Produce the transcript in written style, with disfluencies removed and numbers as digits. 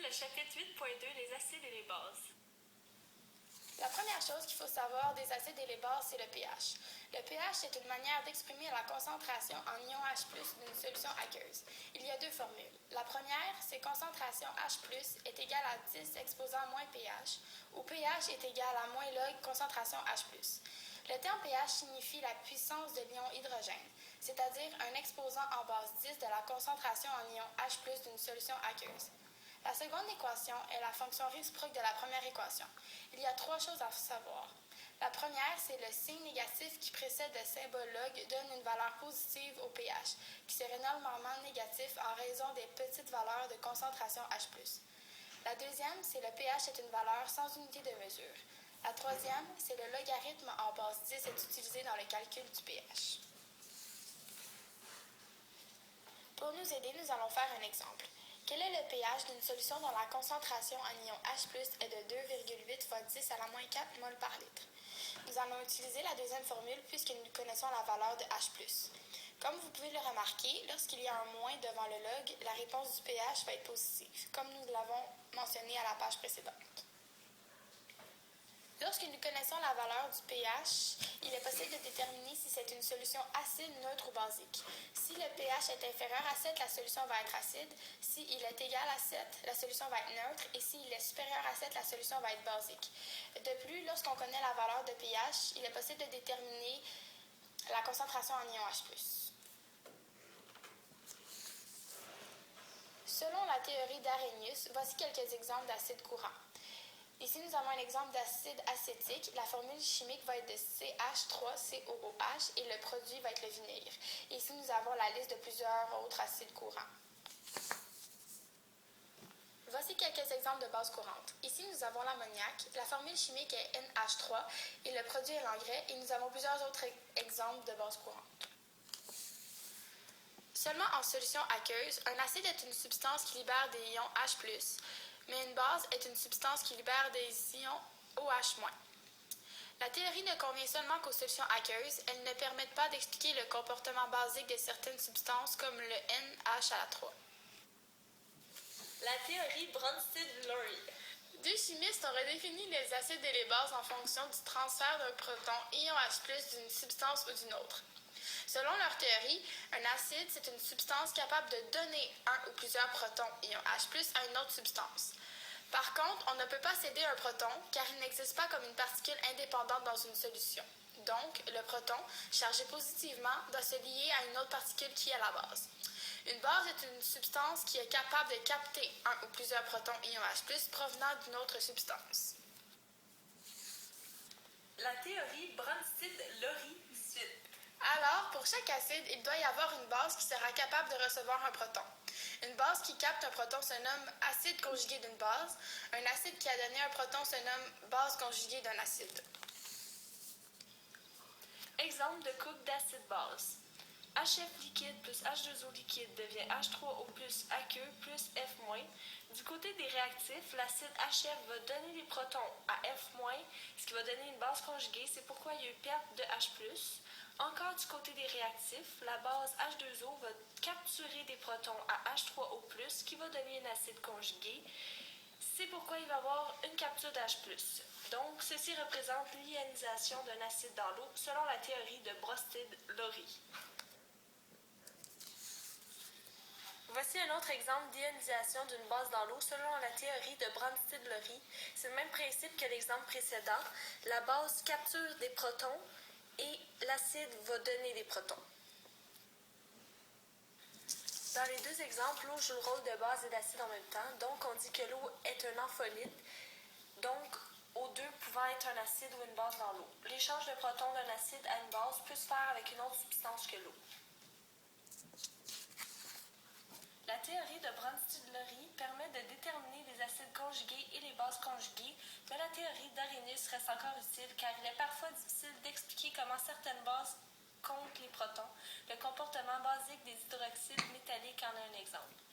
le chapitre 8.2, les acides et les bases. La première chose qu'il faut savoir des acides et les bases, c'est le pH. Le pH est une manière d'exprimer la concentration en ion H+ d'une solution aqueuse. Il y a deux formules. La première, c'est concentration H+ est égale à 10 exposant moins pH, où pH est égal à moins log concentration H+. Le terme pH signifie la puissance de l'ion hydrogène, c'est-à-dire un exposant en base 10 de la concentration en ion H+ d'une solution aqueuse. La seconde équation est la fonction réciproque de la première équation. Il y a trois choses à savoir. La première, c'est le signe négatif qui précède le symbole log donne une valeur positive au pH, qui serait normalement négatif en raison des petites valeurs de concentration H+. La deuxième, c'est le pH est une valeur sans unité de mesure. La troisième, c'est le logarithme en base 10 est utilisé dans le calcul du pH. Pour nous aider, nous allons faire un exemple. Quel est le pH d'une solution dont la concentration en ion H+ est de 2,8 fois 10 à la moins 4 mol par litre? Nous allons utiliser la deuxième formule puisque nous connaissons la valeur de H+. Comme vous pouvez le remarquer, lorsqu'il y a un moins devant le log, la réponse du pH va être positive, comme nous l'avons mentionné à la page précédente. Lorsque nous connaissons la valeur du pH, il est possible de déterminer si c'est une solution acide, neutre ou basique. Si le pH est inférieur à 7, la solution va être acide. S'il est égal à 7, la solution va être neutre. Et s'il est supérieur à 7, la solution va être basique. De plus, lorsqu'on connaît la valeur de pH, il est possible de déterminer la concentration en ion H+. Selon la théorie d'Arrhenius, voici quelques exemples d'acides courants. Ici, nous avons un exemple d'acide acétique. La formule chimique va être de CH3COOH et le produit va être le vinaigre. Ici, nous avons la liste de plusieurs autres acides courants. Voici quelques exemples de bases courantes. Ici, nous avons l'ammoniac. La formule chimique est NH3 et le produit est l'engrais. Et nous avons plusieurs autres exemples de bases courantes. Seulement en solution aqueuse, un acide est une substance qui libère des ions H+, mais une base est une substance qui libère des ions OH-. La théorie ne convient seulement qu'aux solutions aqueuses, elles ne permettent pas d'expliquer le comportement basique de certaines substances comme le NH3. La théorie Bronsted-Lowry. Deux chimistes ont redéfini les acides et les bases en fonction du transfert d'un proton ion H+ d'une substance ou d'une autre. Selon leur théorie, un acide, c'est une substance capable de donner un ou plusieurs protons ion H+ à une autre substance. Par contre, on ne peut pas céder un proton car il n'existe pas comme une particule indépendante dans une solution. Donc, le proton, chargé positivement, doit se lier à une autre particule qui est la base. Une base est une substance qui est capable de capter un ou plusieurs protons ion H+ provenant d'une autre substance. La théorie Bronsted-Lowry suite. Alors, pour chaque acide, il doit y avoir une base qui sera capable de recevoir un proton. Une base qui capte un proton se nomme acide conjugué d'une base. Un acide qui a donné un proton se nomme base conjuguée d'un acide. Exemple de couple d'acide-base. HF liquide plus H2O liquide devient H3O plus aqueux plus F-. Du côté des réactifs, l'acide HF va donner des protons à F-, ce qui va donner une base conjuguée, c'est pourquoi il y a eu perte de H+. Encore du côté des réactifs, la base H2O va capturer des protons à H3O+, qui va donner un acide conjugué. C'est pourquoi il va y avoir une capture d'H+. Donc, ceci représente l'ionisation d'un acide dans l'eau, selon la théorie de Bronsted-Lowry. Voici un autre exemple d'ionisation d'une base dans l'eau selon la théorie de Bronsted-Lowry. C'est le même principe que l'exemple précédent. La base capture des protons et l'acide va donner des protons. Dans les deux exemples, l'eau joue le rôle de base et d'acide en même temps. Donc, on dit que l'eau est un ampholyte. Donc, O2 pouvant être un acide ou une base dans l'eau. L'échange de protons d'un acide à une base peut se faire avec une autre substance que l'eau. La théorie de Bronsted-Lowry permet de déterminer les acides conjugués et les bases conjuguées, mais la théorie d'Arrhenius reste encore utile car il est parfois difficile d'expliquer comment certaines bases comptent les protons. Le comportement basique des hydroxydes métalliques en est un exemple.